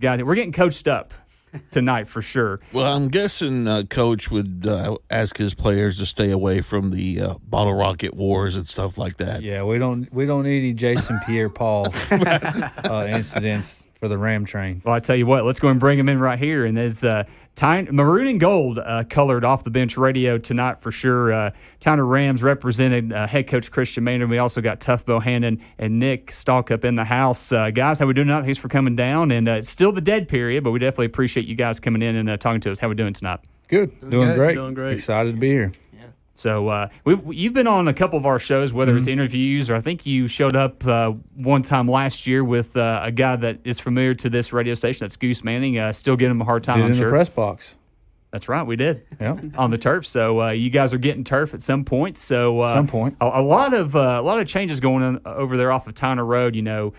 Got it. We're getting coached up tonight for sure. Well, I'm guessing Coach would ask his players to stay away from the bottle rocket wars and stuff like that. Yeah, we don't need any Jason Pierre-Paul incidents for the Ram train. Well, I tell you what, let's go and bring him in right here. And there's maroon and gold colored off the bench radio tonight for sure. Tyner Rams represented head coach Christian Mainor. We also got Tuff Bohannon and Nick Stallcup in the house. Guys, how we doing tonight? Thanks for coming down. And it's still the dead period, but we definitely appreciate you guys coming in and talking to us. How we doing tonight? Good. Doing great. Doing great. Excited to be here. So you've been on a couple of our shows, whether it's interviews or I think you showed up one time last year with a guy that is familiar to this radio station. That's Goose Manning. Still giving him a hard time, I'm sure. In the press box. That's right, we did. Yeah. On the turf. So you guys are getting turf at some point. So some point. A lot of changes going on over there off of Tyner Road. You know,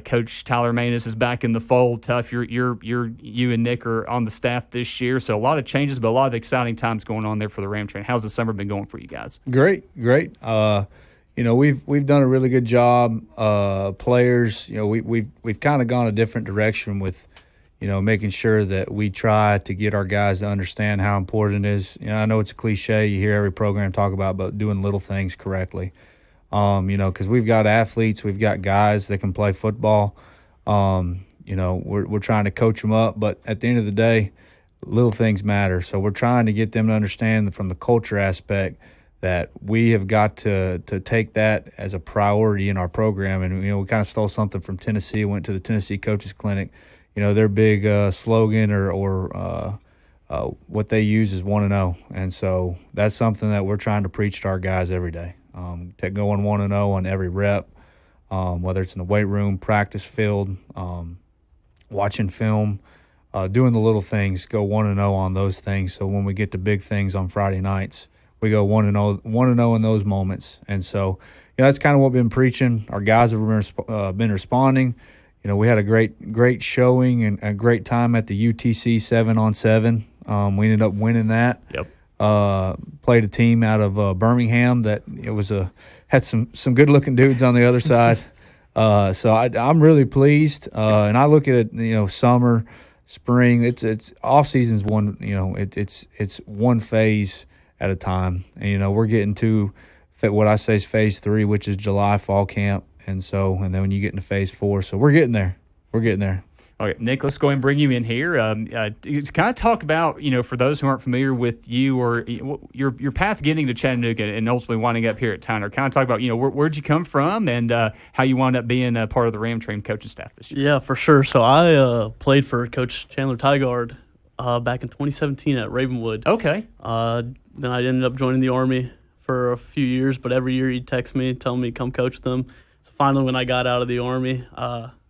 Coach Tyler Mainor is back in the fold. Tough, you and Nick are on the staff this year. So a lot of changes, but a lot of exciting times going on there for the Ram train. How's the summer been going for you guys? Great. You know, we've done a really good job. Players, you know, we've kind of gone a different direction with, you know, making sure that we try to get our guys to understand how important it is. You know, I know it's a cliche. You hear every program talk about doing little things correctly. You know, because we've got athletes, we've got guys that can play football. You know, we're trying to coach them up, but at the end of the day, little things matter. So we're trying to get them to understand from the culture aspect that we have got to take that as a priority in our program. And, you know, we kind of stole something from Tennessee, went to the Tennessee Coaches Clinic. You know, their big slogan or what they use is 1-0. And so that's something that we're trying to preach to our guys every day. Going 1-0 on every rep, whether it's in the weight room, practice field, watching film, doing the little things, go 1-0 on those things. So when we get to big things on Friday nights, we go 1-0 in those moments. And so, you know, that's kind of what we've been preaching. Our guys have been responding. You know, we had a great showing and a great time at the UTC 7-on-7. We ended up winning that. Yep. Played a team out of Birmingham that had some good looking dudes on the other side. So I'm really pleased. And I look at it, you know, summer, spring. It's off season's one. You know, it's one phase at a time. And you know, we're getting to what I say is phase 3, which is July fall camp. And then when you get into phase 4, so we're getting there. Okay, Nick, let's go ahead and bring you in here. Kind of talk about, you know, for those who aren't familiar with you or your path getting to Chattanooga and ultimately winding up here at Tyner. Kind of talk about, you know, where'd you come from and how you wound up being a part of the Ram Train coaching staff this year. Yeah, for sure. So I played for Coach Chandler Tygard back in 2017 at Ravenwood. Okay. Then I ended up joining the Army for a few years, but every year he'd text me, tell me to come coach with them. So finally, when I got out of the Army,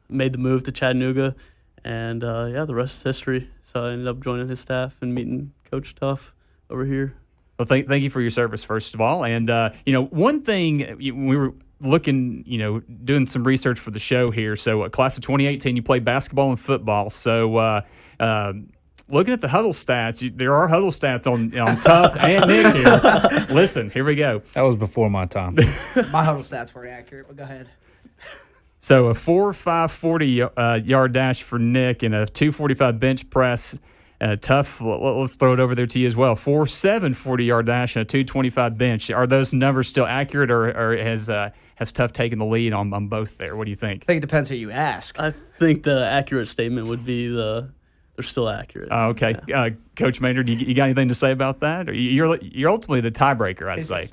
made the move to Chattanooga. And, the rest is history. So I ended up joining his staff and meeting Coach Tuff over here. Well, thank you for your service, first of all. And, you know, one thing, we were looking, you know, doing some research for the show here. So class of 2018, you played basketball and football. So looking at the huddle stats, there are huddle stats on Tuff and Nick here. Listen, here we go. That was before my time. My huddle stats were accurate, but go ahead. So a 4.5 40-yard dash for Nick and a 2.45 bench press. Tuff, let's throw it over there to you as well. 4.7 40-yard dash and a 2.25 bench. Are those numbers still accurate, or has Tuff taken the lead on both there? What do you think? I think it depends who you ask. I think the accurate statement would be they're still accurate. Okay. Yeah. Coach Mainor, you got anything to say about that? Or you're ultimately the tiebreaker, I'd say.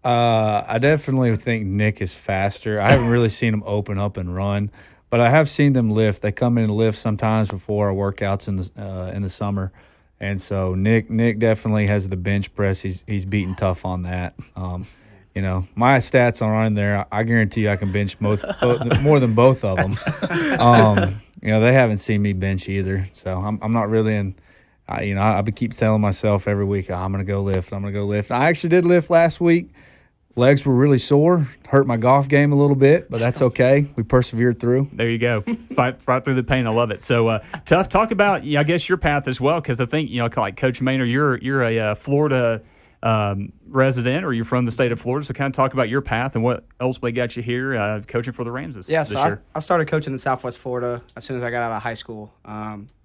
I definitely think Nick is faster. I haven't really seen him open up and run, but I have seen them lift. They come in and lift sometimes before our workouts in the summer, and so Nick definitely has the bench press. He's beaten Tuff on that. You know, my stats aren't on there. I guarantee you I can bench more than both of them. You know, they haven't seen me bench either, so I'm not really in. I keep telling myself every week, I'm going to go lift. I actually did lift last week. Legs were really sore, hurt my golf game a little bit, but that's okay. We persevered through. There you go. Fight through the pain. I love it. So, Tuff, talk about, I guess, your path as well, because I think, you know, like Coach Mainor, you're a Florida resident, or you're from the state of Florida. So kind of talk about your path and what ultimately got you here coaching for the Rams this So year. I started coaching in Southwest Florida as soon as I got out of high school.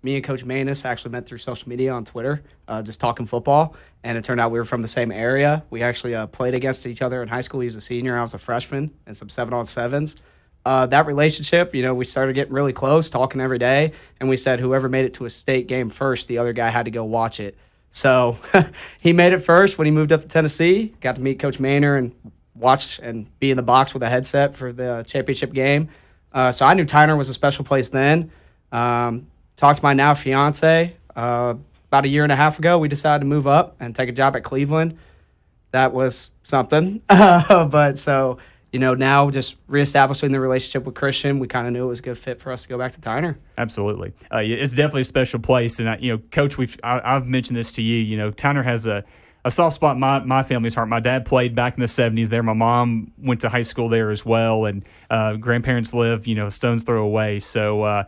Me and Coach Mainor actually met through social media on Twitter, just talking football, and it turned out we were from the same area. We actually played against each other in high school. He was a senior, I was a freshman, and some 7-on-7s. That relationship, we started getting really close, talking every day, and we said whoever made it to a state game first, the other guy had to go watch it. So he made it first when he moved up to Tennessee, got to meet Coach Mainor and watch and be in the box with a headset for the championship game. So I knew Tyner was a special place then. Talked to my now fiance. About a year and a half ago, we decided to move up and take a job at Cleveland. That was something. Now just reestablishing the relationship with Christian, we kind of knew it was a good fit for us to go back to Tyner. Absolutely. It's definitely a special place. And, Coach, I've mentioned this to you. Tyner has a soft spot in my family's heart. My dad played back in the 70s there. My mom went to high school there as well. And grandparents live, a stone's throw away. So,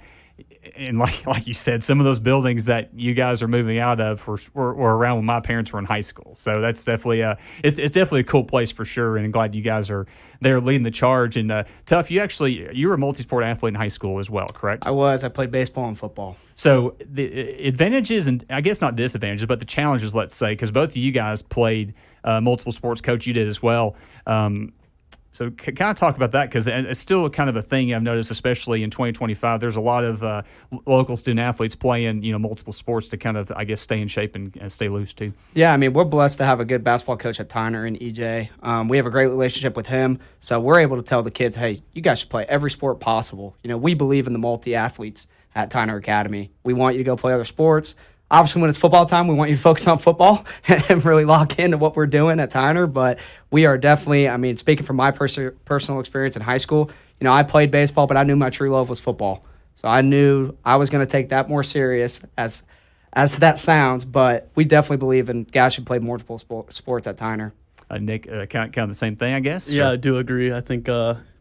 and like you said, some of those buildings that you guys are moving out of were around when my parents were in high school. So that's definitely it's definitely a cool place for sure. And I'm glad you guys are there leading the charge. And Tuff, you were a multi-sport athlete in high school as well, correct? I was. I played baseball and football. So the advantages and I guess not disadvantages, but the challenges, let's say, because both of you guys played multiple sports. Coach, you did as well. So kind of talk about that, because it's still kind of a thing I've noticed, especially in 2025. There's a lot of local student athletes playing, multiple sports to kind of, I guess, stay in shape and stay loose too. Yeah, we're blessed to have a good basketball coach at Tyner and EJ. We have a great relationship with him, so we're able to tell the kids, hey, you guys should play every sport possible. We believe in the multi-athletes at Tyner Academy. We want you to go play other sports. Obviously, when it's football time, we want you to focus on football and really lock into what we're doing at Tyner. But we are definitely, speaking from my personal experience in high school, I played baseball, but I knew my true love was football. So I knew I was going to take that more serious as that sounds. But we definitely believe in guys should play multiple sports at Tyner. Nick, kind of the same thing, I guess? Yeah, I do agree. I think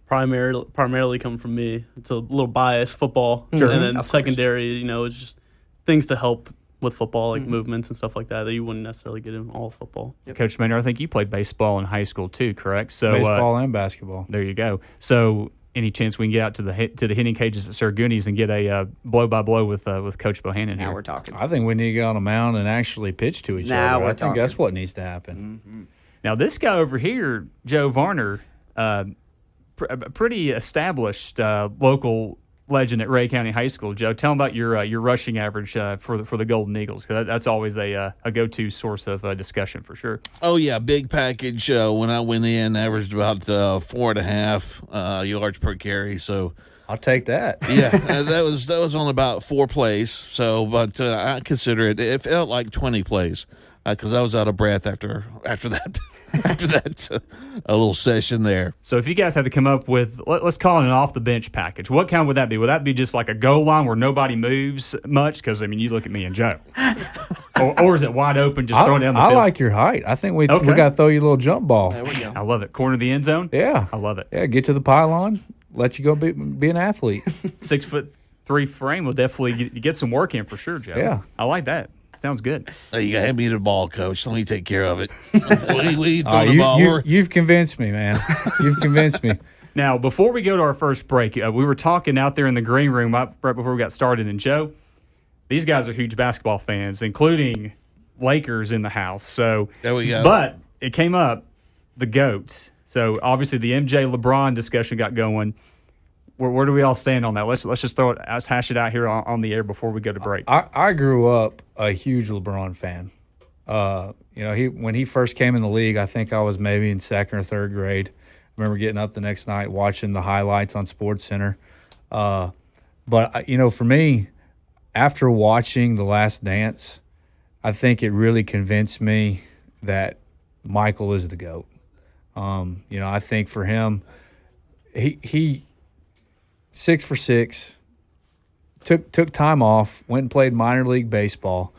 primarily coming from me, it's a little biased, football. Sure. And then Of secondary, it's just things to help with football, like movements and stuff like that you wouldn't necessarily get in all of football. Yep. Coach Mainor, I think you played baseball in high school too, correct? So Baseball and basketball. There you go. So any chance we can get out to the hitting cages at Saragoonies and get a blow-by-blow with Coach Bohannon Now here? we're talking. I think we need to get on a mound and actually pitch to each other. I think that's what needs to happen. Mm-hmm. Now this guy over here, Joe Varner, a pretty established local legend at Ray County High School. Joe, tell them about your rushing average for the Golden Eagles, because that's always a go-to source of discussion for sure. Oh yeah, big package. When I went in, averaged about 4.5 yards per carry. So I'll take that. yeah, that was on about 4 plays. So, but I consider it felt like 20 plays because I was out of breath after that. After that, a little session there. So if you guys had to come up with, let's call it an off-the-bench package, what kind would that be? Would that be just like a goal line where nobody moves much? Because, you look at me and Joe. or is it wide open, just throwing down the field? I like your height. I think we got to throw you a little jump ball. There we go. I love it. Corner of the end zone? Yeah. I love it. Yeah, get to the pylon, let you go be an athlete. 6'3" frame will definitely get some work in for sure, Joe. Yeah. I like that. Sounds good. You got to hand me the ball, Coach. Let me take care of it. What do you throw the ball? You've convinced me, man. You've convinced me. Now, before we go to our first break, we were talking out there in the green room right before we got started. And, Joe, these guys are huge basketball fans, including Lakers in the house. So, There we go. But it came up, the GOATs. So, obviously, the MJ LeBron discussion got going. Where do we all stand on that? Let's just let's hash it out here on the air before we go to break. I grew up a huge LeBron fan. When he first came in the league, I think I was maybe in second or third grade. I remember getting up the next night watching the highlights on SportsCenter. But for me, after watching The Last Dance, I think it really convinced me that Michael is the GOAT. I think for him, he 6 for 6, took time off, went and played minor league baseball.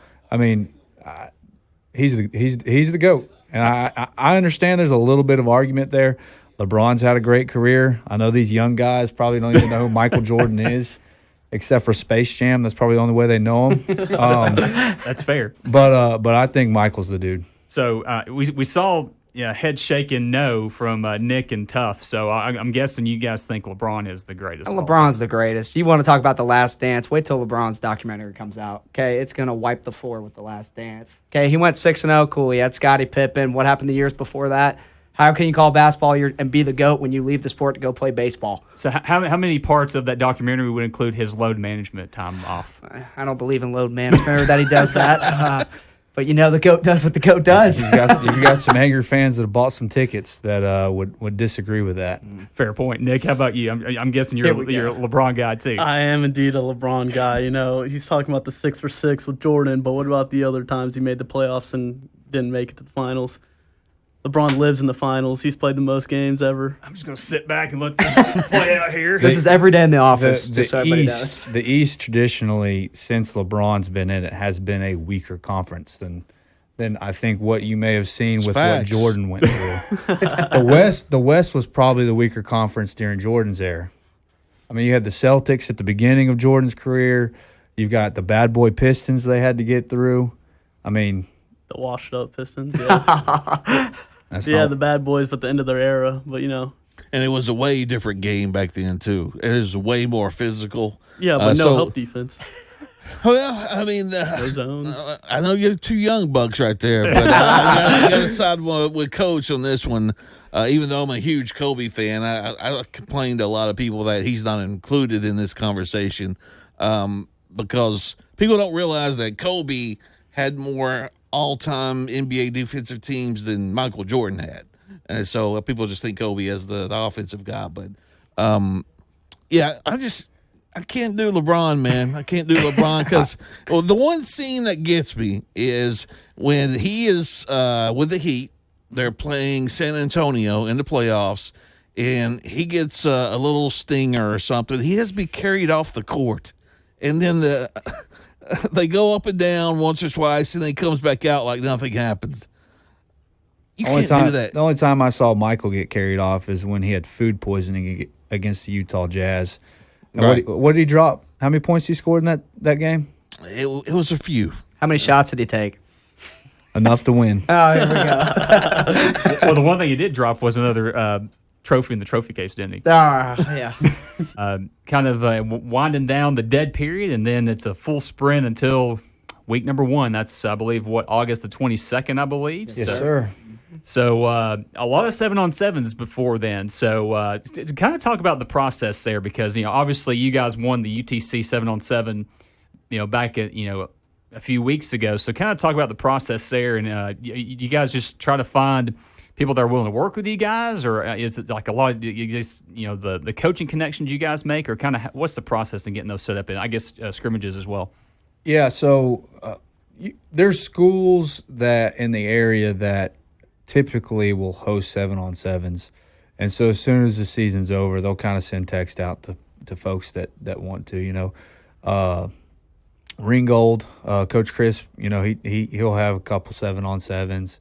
He's the GOAT, and I understand there's a little bit of argument there. LeBron's had a great career. I know these young guys probably don't even know who Michael Jordan is, except for Space Jam. That's probably the only way they know him. That's fair. But I think Michael's the dude. So we saw head shaking no from Nick and Tuff. So I'm guessing you guys think LeBron is the greatest. LeBron's the greatest. You want to talk about The Last Dance? Wait till LeBron's documentary comes out. Okay, it's gonna wipe the floor with The Last Dance. Okay, he went 6-0. Cool. He had Scottie Pippen. What happened the years before that? How can you call basketball and be the GOAT when you leave the sport to go play baseball? So how many parts of that documentary would include his load management time off? I don't believe in load management or that he does that. But the GOAT does what the GOAT does. You got some angry fans that have bought some tickets that would disagree with that. Fair point. Nick, how about you? I'm guessing you're a LeBron guy too. I am indeed a LeBron guy. He's talking about the 6 for 6 with Jordan, but what about the other times he made the playoffs and didn't make it to the finals? LeBron lives in the finals. He's played the most games ever. I'm just going to sit back and let this play out here. This is every day in the office. The East traditionally, since LeBron's been in it, has been a weaker conference than I think what you may have seen with Facts. what Jordan went through. The West was probably the weaker conference during Jordan's era. I mean, you had the Celtics at the beginning of Jordan's career. You've got the bad boy Pistons they had to get through. I mean, the washed up Pistons, yeah. The bad boys, but the end of their era. But and it was a way different game back then too. It was way more physical. Yeah, but no help defense. Well, I mean, no zones. I know you're 2 young bucks right there, but I got to side with Coach on this one. Even though I'm a huge Kobe fan, I complain to a lot of people that he's not included in this conversation because people don't realize that Kobe had more all-time NBA defensive teams than Michael Jordan had. And so people just think Kobe as the offensive guy. But, I can't do LeBron, man. I can't do LeBron because the one scene that gets me is when he is with the Heat. They're playing San Antonio in the playoffs, and he gets a little stinger or something. He has to be carried off the court. And then they go up and down once or twice, and then he comes back out like nothing happened. You can't do that. The only time I saw Michael get carried off is when he had food poisoning against the Utah Jazz. And right. What did he drop? How many points he scored in that game? It was a few. How many shots did he take? Enough to win. Oh, here we go. Well, the one thing he did drop was another trophy in the trophy case, didn't he? Yeah. Kind of winding down the dead period, and then it's a full sprint until week number 1. That's, I believe, August the 22nd, I believe. Yes, sir. So a lot of 7-on-7s before then. So to kind of talk about the process there, because obviously you guys won the UTC 7-on-7, back at a few weeks ago. So kind of talk about the process there, and you guys just try to find people that are willing to work with you guys, or is it like a lot of the coaching connections you guys make, or kind of what's the process in getting those set up, and I guess scrimmages as well? Yeah. So there's schools that in the area that typically will host 7-on-7s, and so as soon as the season's over, they'll kind of send text out to folks that want to. Ringgold, Coach Chris, he'll have a couple 7-on-7s.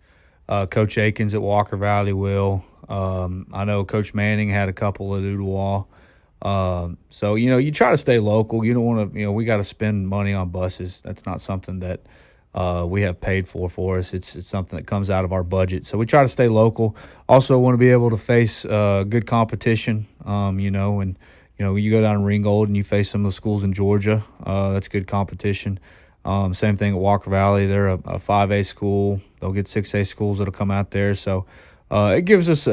Coach Akins at Walker Valley will. I know Coach Manning had a couple at Ooltewah. So you try to stay local. You don't want to. We got to spend money on buses. That's not something that we have paid for us. It's something that comes out of our budget. So we try to stay local. Also want to be able to face good competition. And you go down to Ringgold and you face some of the schools in Georgia. That's good competition. Same thing at Walker Valley. They're a 5A school. They'll get 6A schools that'll come out there. So it gives us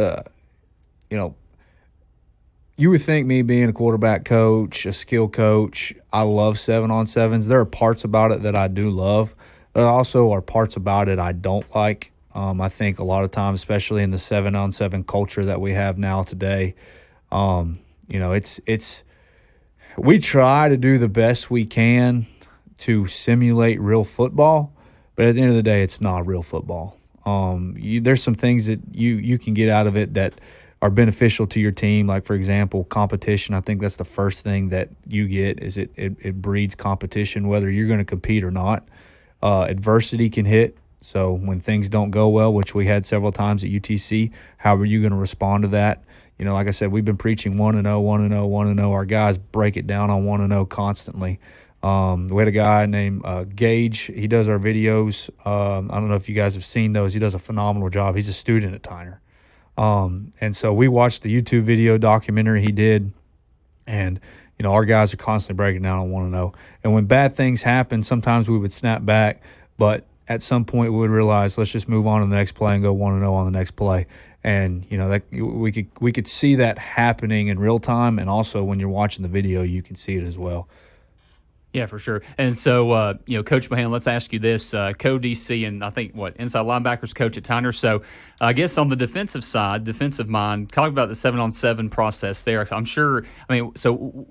you would think me being a quarterback coach, a skill coach, I love 7-on-7s. There are parts about it that I do love. There also are parts about it I don't like. I think a lot of times, especially in the 7-on-7 culture that we have now today, it's we try to do the best we can to simulate real football, but at the end of the day, it's not real football. There's some things that you can get out of it that are beneficial to your team. Like, for example, competition. I think that's the first thing that you get is it breeds competition, whether you're going to compete or not. Adversity can hit. So when things don't go well, which we had several times at UTC, how are you going to respond to that? Like I said, we've been preaching 1-0, 1-0, 1-0. Our guys break it down on 1-0 constantly. We had a guy named Gage. He does our videos. I don't know if you guys have seen those. He does a phenomenal job. He's a student at Tyner. And so we watched the YouTube video documentary he did, and our guys are constantly breaking down on 1-0. And when bad things happen, sometimes we would snap back, but at some point we would realize, let's just move on to the next play and go 1-0 on the next play. And that we could see that happening in real time, and also when you're watching the video, you can see it as well. Yeah, for sure. And so, Coach Bohannon, let's ask you this. Co-DC and I think, inside linebackers coach at Tyner. So I guess on the defensive side, defensive mind, talk about the 7-on-7 process there. I'm sure, so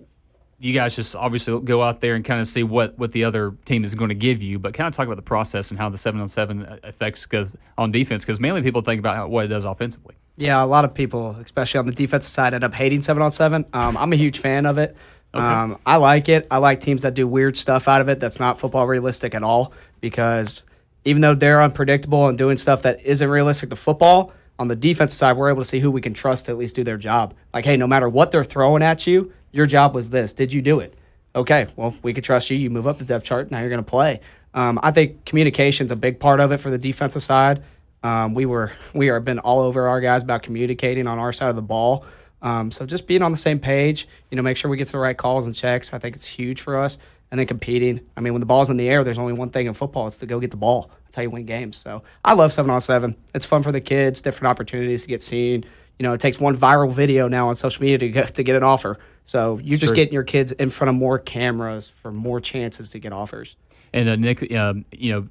you guys just obviously go out there and kind of see what the other team is going to give you, but kind of talk about the process and how the 7-on-7 affects on defense, because mainly people think about what it does offensively. Yeah, a lot of people, especially on the defensive side, end up hating 7-on-7. I'm a huge fan of it. Okay. I like it. I like teams that do weird stuff out of it that's not football realistic at all, because even though they're unpredictable and doing stuff that isn't realistic to football, on the defensive side, we're able to see who we can trust to at least do their job. Like, hey, no matter what they're throwing at you, your job was this. Did you do it? Okay, well, we can trust you. You move up the depth chart. Now you're going to play. I think communication's a big part of it for the defensive side. We have been all over our guys about communicating on our side of the ball. So just being on the same page, make sure we get to the right calls and checks. I think it's huge for us. And then competing. When the ball's in the air, there's only one thing in football. It's to go get the ball. That's how you win games. So I love 7-on-7. It's fun for the kids, different opportunities to get seen. It takes one viral video now on social media to get an offer. So you're just getting your kids in front of more cameras for more chances to get offers. And Nick,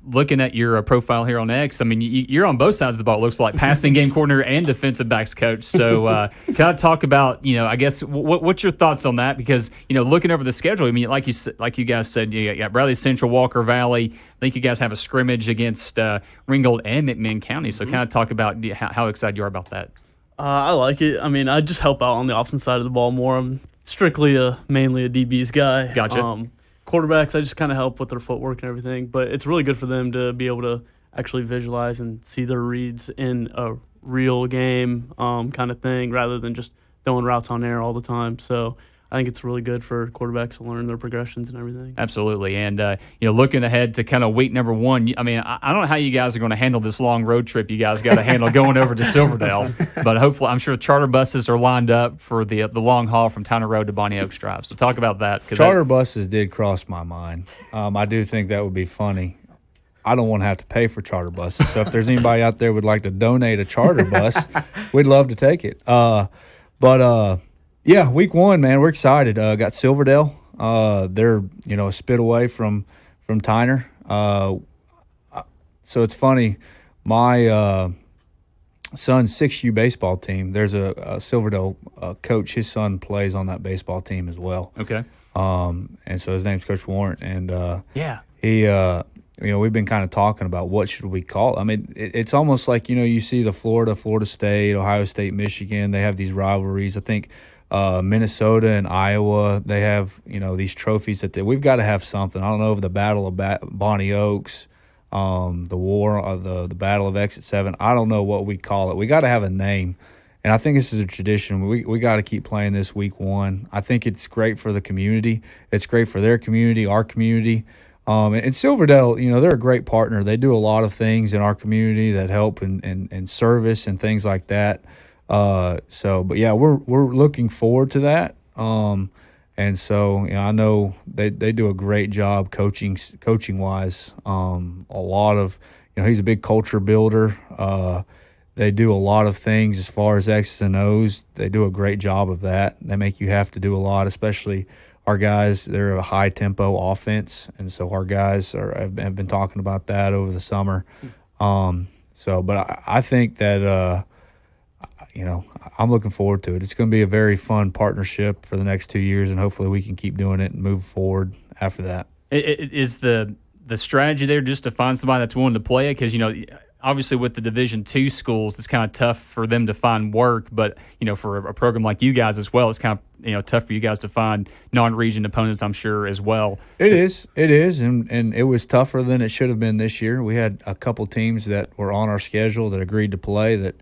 looking at your profile here on X, you're on both sides of the ball. It looks like passing game coordinator and defensive backs coach. So, kind of talk about, I guess, what's your thoughts on that? Because looking over the schedule, like you guys said, you got Bradley Central, Walker Valley. I think you guys have a scrimmage against Ringgold and McMinn County. So, kind of talk about how excited you are about that. I like it. I just help out on the offense side of the ball more. I'm strictly mainly a DB's guy. Gotcha. Quarterbacks, I just kind of help with their footwork and everything, but it's really good for them to be able to actually visualize and see their reads in a real game kind of thing, rather than just throwing routes on air all the time. So I think it's really good for quarterbacks to learn their progressions and everything. Absolutely. And, looking ahead to kind of week number one, I don't know how you guys are going to handle this long road trip you guys got to handle going over to Silverdale, but hopefully I'm sure charter buses are lined up for the long haul from Tyner Road to Bonnie Oaks Drive. So talk about that. Buses did cross my mind. I do think that would be funny. I don't want to have to pay for charter buses. So if there's anybody out there who would like to donate a charter bus, we'd love to take it. Yeah, week one, man, we're excited. Got Silverdale. They're a spit away from Tyner. So it's funny. My son's 6U baseball team. There's a Silverdale coach. His son plays on that baseball team as well. Okay. And so his name's Coach Warrant, and he. We've been kind of talking about what should we call it. It's almost like you see the Florida State, Ohio State, Michigan. They have these rivalries. I think. Minnesota and Iowa, they have these trophies that we've got to have something. I don't know, the Battle of Bonnie Oaks, the War, the Battle of Exit 7. I don't know what we call it. We got to have a name, and I think this is a tradition. We got to keep playing this week one. I think it's great for the community. It's great for their community, our community. And Silverdale, they're a great partner. They do a lot of things in our community that help in service and things like that. But yeah, we're looking forward to that. And so, I know they do a great job coaching wise. A lot of, he's a big culture builder. They do a lot of things as far as X's and O's. They do a great job of that. They make you have to do a lot, especially our guys. They're a high tempo offense. And so our guys have been talking about that over the summer. But I think that, I'm looking forward to it. It's going to be a very fun partnership for the next 2 years, and hopefully we can keep doing it and move forward after that. Is the strategy there just to find somebody that's willing to play it? Because, obviously with the Division II schools, it's kind of tough for them to find work. But, for a program like you guys as well, it's kind of, tough for you guys to find non-region opponents, I'm sure, as well. It is. And it was tougher than it should have been this year. We had a couple teams that were on our schedule that agreed to play that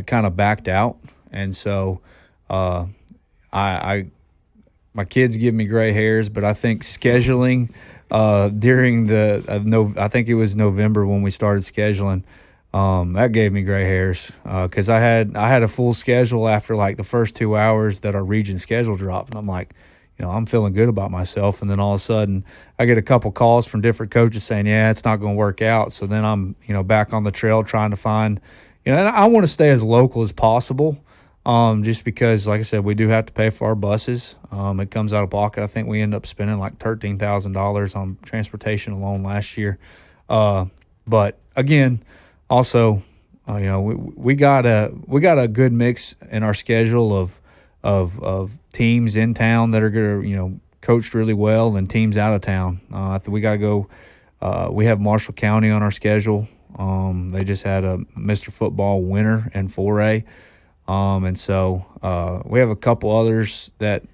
kind of backed out. And so I my kids give me gray hairs, but I think scheduling during I think it was November when we started scheduling, that gave me gray hairs because I had a full schedule after like the first 2 hours that our region schedule dropped, and I'm like, I'm feeling good about myself, and then all of a sudden I get a couple calls from different coaches saying, yeah, it's not going to work out. So then I'm back on the trail trying to find, and I want to stay as local as possible. Just because, like I said, we do have to pay for our buses. It comes out of pocket. I think we end up spending like $13,000 on transportation alone last year. But again, also, we got a good mix in our schedule of teams in town that are going coached really well and teams out of town. I think we got to go. We have Marshall County on our schedule. They just had a Mr. Football winner in 4A. And so we have a couple others that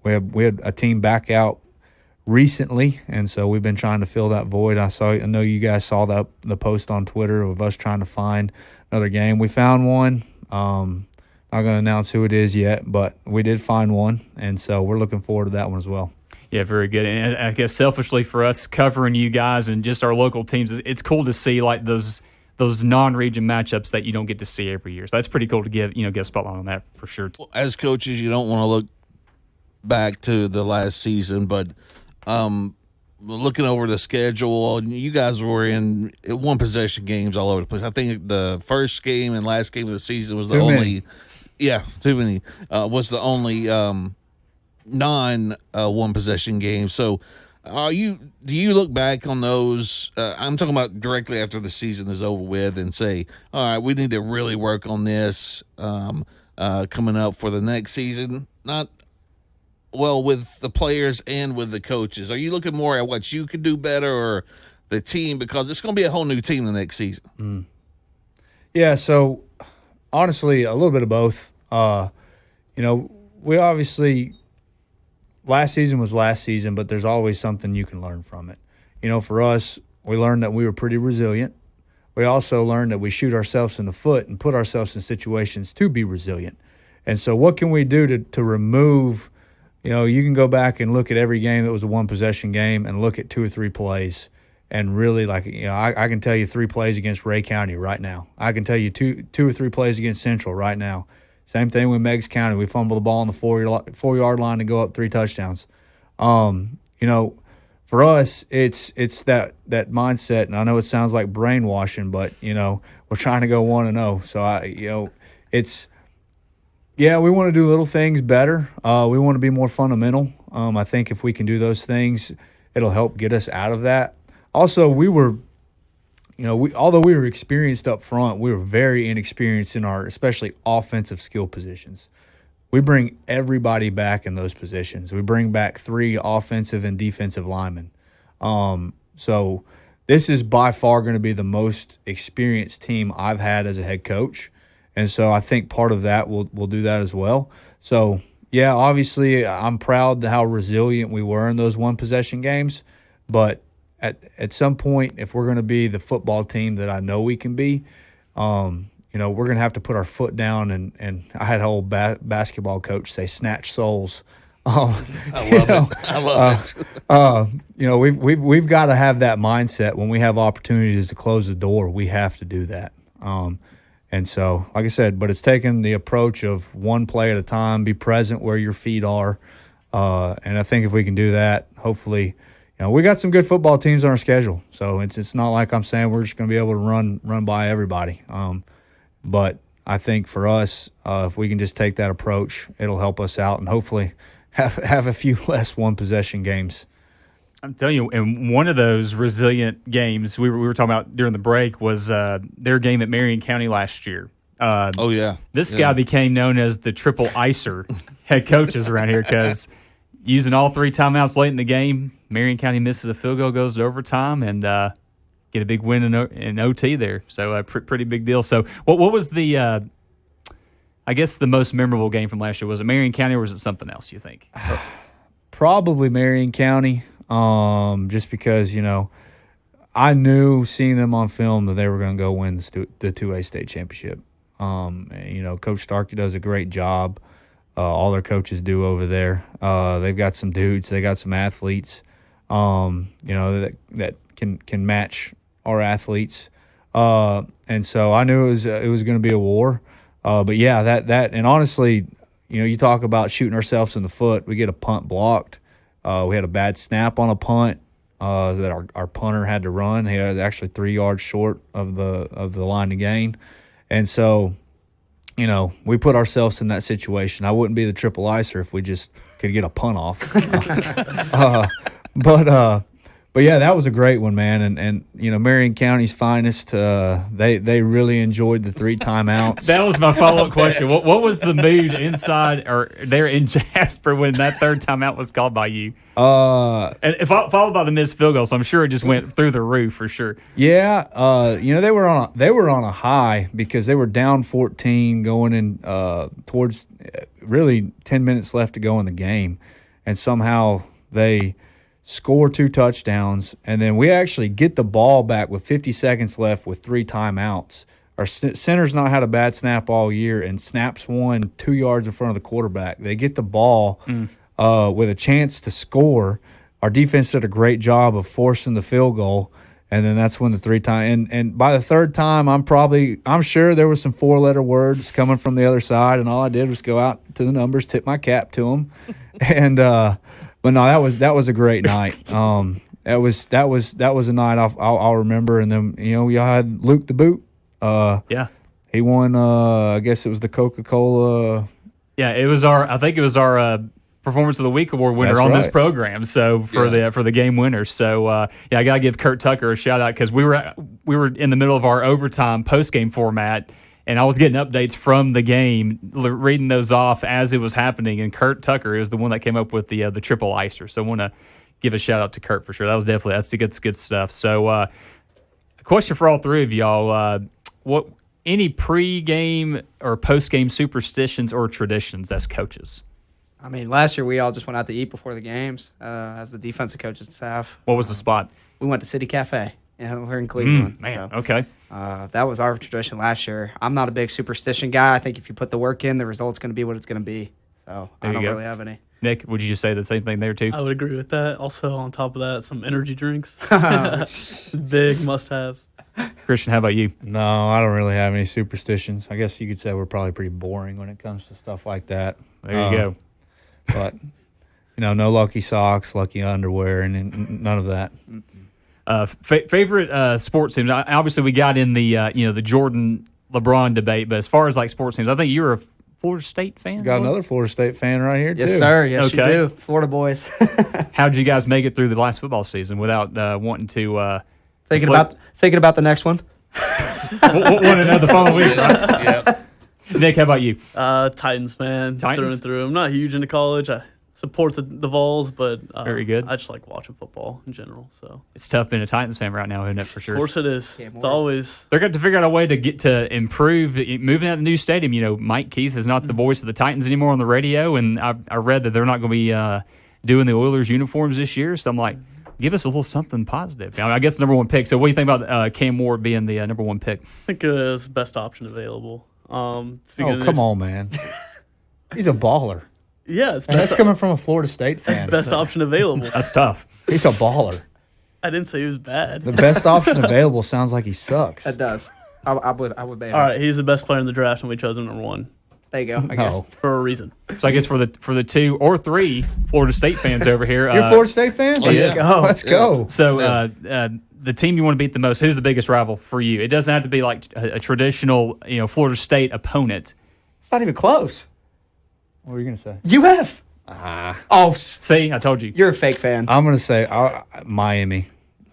we had a team back out recently, and so we've been trying to fill that void. I know you guys saw the post on Twitter of us trying to find another game. We found one. Not going to announce who it is yet, but we did find one, and so we're looking forward to that one as well. Yeah, very good. And I guess selfishly for us covering you guys and just our local teams, it's cool to see like those non-region matchups that you don't get to see every year. So that's pretty cool to get a spotlight on that for sure. As coaches, you don't want to look back to the last season, but looking over the schedule, you guys were in one possession games all over the place. I think the first game and last game of the season was the only non one possession game. So do you look back on those? I'm talking about directly after the season is over with and say, all right, we need to really work on this coming up for the next season. With the players and with the coaches. Are you looking more at what you could do better or the team? Because it's going to be a whole new team the next season. Yeah, so honestly, a little bit of both. We obviously – last season was last season, but there's always something you can learn from it. For us, we learned that we were pretty resilient. We also learned that we shoot ourselves in the foot and put ourselves in situations to be resilient. And so what can we do to remove – you can go back and look at every game that was a one-possession game and look at 2 or 3 plays and really I can tell you 3 plays against Ray County right now. I can tell you two or 3 plays against Central right now. Same thing with Meigs County. We fumbled the ball on the 4-yard line to go up 3 touchdowns. For us, it's that mindset, and I know it sounds like brainwashing, but we're trying to go 1-0. So we want to do little things better. We want to be more fundamental. I think if we can do those things, it'll help get us out of that. Also, although we were experienced up front, we were very inexperienced in our especially offensive skill positions. We bring everybody back in those positions. We bring back 3 offensive and defensive linemen. So this is by far going to be the most experienced team I've had as a head coach. And so I think part of that will do that as well. So, yeah, obviously I'm proud of how resilient we were in those one-possession games. But at some point, if we're going to be the football team that I know we can be, we're going to have to put our foot down. And I had an old basketball coach say, snatch souls. I love it. We've got to have that mindset when we have opportunities to close the door. We have to do that. And so, like I said, but it's taking the approach of one play at a time, be present where your feet are. And I think if we can do that, hopefully, we got some good football teams on our schedule. So it's not like I'm saying we're just going to be able to run by everybody. But I think for us, if we can just take that approach, it'll help us out and hopefully have a few less one-possession games. I'm telling you, and one of those resilient games we were talking about during the break was their game at Marion County last year. This guy became known as the triple icer head coaches around here because using all 3 timeouts late in the game, Marion County misses a field goal, goes to overtime, and get a big win in OT there. So pretty big deal. So what was the I guess the most memorable game from last year? Was it Marion County or was it something else, you think? Probably Marion County. Just because, I knew seeing them on film that they were going to go win the 2A state championship. Coach Starkey does a great job. all their coaches do over there. They've got some dudes, they got some athletes, that can match our athletes. And so I knew it was going to be a war. But yeah, that and honestly, you talk about shooting ourselves in the foot. We get a punt blocked. We had a bad snap on a punt that our punter had to run. He was actually 3 yards short of the line to gain, and so. We put ourselves in that situation. I wouldn't be the triple icer if we just could get a punt off. But yeah, that was a great one, man. And Marion County's finest. They really enjoyed the 3 timeouts. That was my follow-up question. What was the mood inside or there in Jasper when that 3rd timeout was called by you? And followed by the missed field goal, so I'm sure it just went through the roof for sure. Yeah, they were on a high because they were down 14 going in towards really 10 minutes left to go in the game, and somehow they score 2 touchdowns, and then we actually get the ball back with 50 seconds left with 3 timeouts. Our center's not had a bad snap all year, and snaps one 2 yards in front of the quarterback. They get the ball with a chance to score. Our defense did a great job of forcing the field goal, and then that's when the 3 time. And by the 3rd time, I'm sure there was some 4-letter words coming from the other side, and all I did was go out to the numbers, tip my cap to them, and. But no, that was a great night. That was a night I'll remember. And then y'all had Luke the Boot. Yeah, he won. I guess it was the Coca-Cola. Yeah, I think it was our Performance of the Week award winner on this program. So for the game winners. So I gotta give Kurt Tucker a shout out because we were in the middle of our overtime post game format. And I was getting updates from the game, reading those off as it was happening. And Kurt Tucker is the one that came up with the triple icer. So I want to give a shout out to Kurt for sure. That's good stuff. So, a question for all 3 of y'all: any pre-game or post-game superstitions or traditions as coaches? I mean, last year we all just went out to eat before the games as the defensive coaches and staff. What was the spot? We went to City Cafe. We're in Cleveland. Man, so, okay. That was our tradition last year. I'm not a big superstition guy. I think if you put the work in, the result's going to be what it's going to be. So I don't really have any. Nick, would you just say the same thing there too? I would agree with that. Also, on top of that, some energy drinks. Big must-have. Christian, how about you? No, I don't really have any superstitions. I guess you could say we're probably pretty boring when it comes to stuff like that. There you go. But, no lucky socks, lucky underwear, and none of that. Favorite sports teams? Obviously, we got in the the Jordan LeBron debate, but as far as like sports teams, I think you're a Florida State fan. Got another Florida State fan right here too. Yes, sir. Yes, you do. Florida boys. How did you guys make it through the last football season without wanting to thinking about the next one? Want another following week, right? Yeah. Nick, how about you? Titans fan, through and through. I'm not huge into college. I support the Vols, but very good. I just like watching football in general. So it's tough being a Titans fan right now, isn't it? For sure. Of course it is. It's always they're going to figure out a way to get to improve moving out of the new stadium. Mike Keith is not the voice of the Titans anymore on the radio, and I read that they're not going to be doing the Oilers uniforms this year. So I'm like, give us a little something positive. I guess the number 1 pick. So what do you think about Cam Ward being the number 1 pick? I think it was the best option available. Come on, man. He's a baller. Yeah, that's coming from a Florida State fan. That's the best option available. That's tough. He's a baller. I didn't say he was bad. The best option available sounds like he sucks. That does. I would bet. All right, he's the best player in the draft, and we chose him number 1. There you go. I guess for a reason. So I guess for the 2 or 3 Florida State fans over here, you're a Florida State fan. Let's go. So the team you want to beat the most, who's the biggest rival for you? It doesn't have to be like a traditional Florida State opponent. It's not even close. What were you going to say? UF. Oh, see, I told you. You're a fake fan. I'm going to say Miami.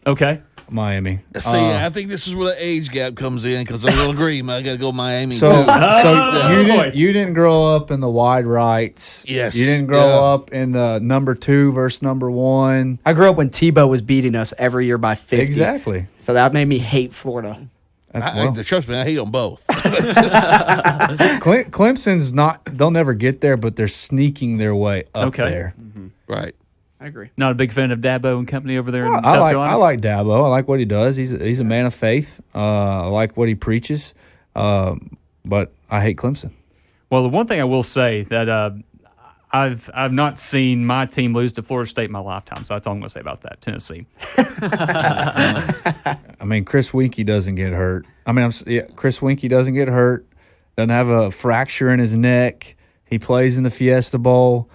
Okay. Miami. See, I think this is where the age gap comes in because I will agree. I got to go Miami so, too. So you didn't grow up in the wide rights. Yes. You didn't grow up in the number 2 versus number 1. I grew up when Tebow was beating us every year by 50. Exactly. So that made me hate Florida. Trust me, I hate them both. Clemson's not. They'll never get there, but they're sneaking their way up there. Mm-hmm. Right. I agree. Not a big fan of Dabo and company over there in South I Carolina? like Dabo. I like what he does. He's a man of faith. I like what he preaches. But I hate Clemson. Well, the one thing I will say that I've not seen my team lose to Florida State in my lifetime, so that's all I'm going to say about that. Tennessee. I mean, Chris Winkie doesn't get hurt. Chris Winkie doesn't get hurt. Doesn't have a fracture in his neck. He plays in the Fiesta Bowl.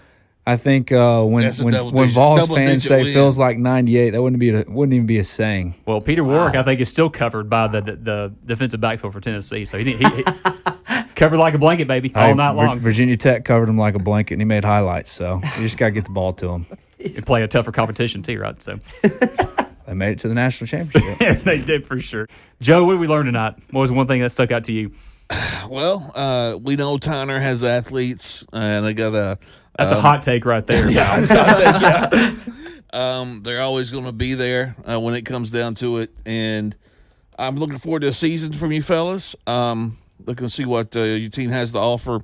I think when Vols fans say feels like 98, that wouldn't even be a saying. Well, Peter Warwick, I think, is still covered by the defensive backfield for Tennessee, so he covered like a blanket, baby, all night long. Virginia Tech covered him like a blanket, and he made highlights. So you just got to get the ball to him. And play a tougher competition too, right? So they made it to the national championship. They did for sure. Joe, what did we learn tonight? What was one thing that stuck out to you? Well, we know Tyner has athletes, and they got a. That's a hot take right there. Yeah, it's a hot take, yeah. They're always going to be there when it comes down to it, and I'm looking forward to a season from you fellas. Looking to see what your team has to offer,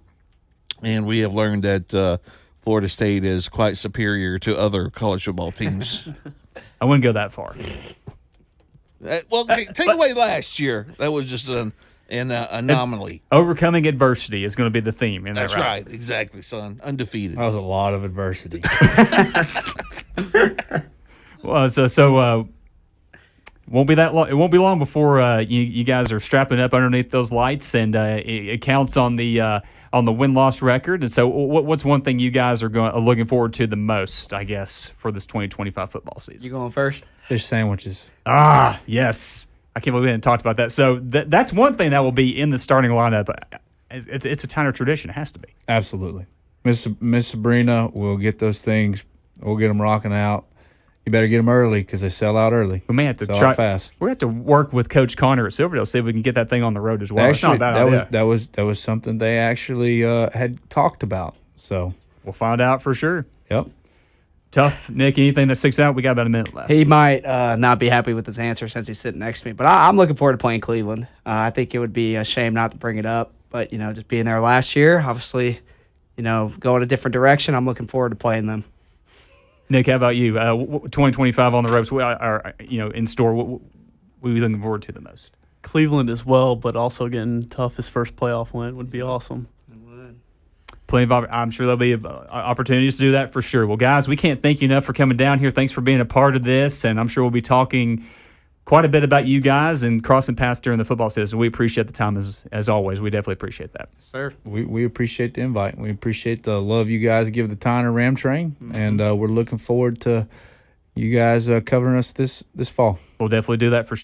and we have learned that Florida State is quite superior to other college football teams. I wouldn't go that far. Well, take away last year. That was just an anomaly. Overcoming adversity is going to be the theme. Isn't That's that right? Exactly, son. Undefeated. That was a lot of adversity. Well, so won't be that long. It won't be long before you guys are strapping up underneath those lights, and it counts on the win-loss record. And so, what's one thing you guys are looking forward to the most, I guess, for this 2025 football season? You going first? Fish sandwiches. Ah, yes. I can't believe we hadn't talked about that. So that's one thing that will be in the starting lineup. It's a Tyner tradition. It has to be. Absolutely. Miss Sabrina will get those things. We'll get them rocking out. You better get them early because they sell out early. We may have to sell try out fast. We have to work with Coach Connor at Silverdale, see if we can get that thing on the road as well. Actually, it's not a bad idea. that was something they actually had talked about. So we'll find out for sure. Yep. Tuff, Nick, anything that sticks out? We got about a minute left. He might not be happy with his answer since he's sitting next to me, but I'm looking forward to playing Cleveland. I think it would be a shame not to bring it up, but just being there last year, obviously, going a different direction. I'm looking forward to playing them. Nick, how about you? 2025 on the ropes, in store. What are you looking forward to the most? Cleveland as well, but also getting Tuff his first playoff win would be awesome. Plenty of, I'm sure there'll be opportunities to do that for sure. Well, guys, we can't thank you enough for coming down here. Thanks for being a part of this, and I'm sure we'll be talking quite a bit about you guys and crossing paths during the football season. We appreciate the time as always. We definitely appreciate that. Sir. We appreciate the invite. We appreciate the love you guys give the Tyner Ram Train, and we're looking forward to you guys covering us this fall. We'll definitely do that for sure.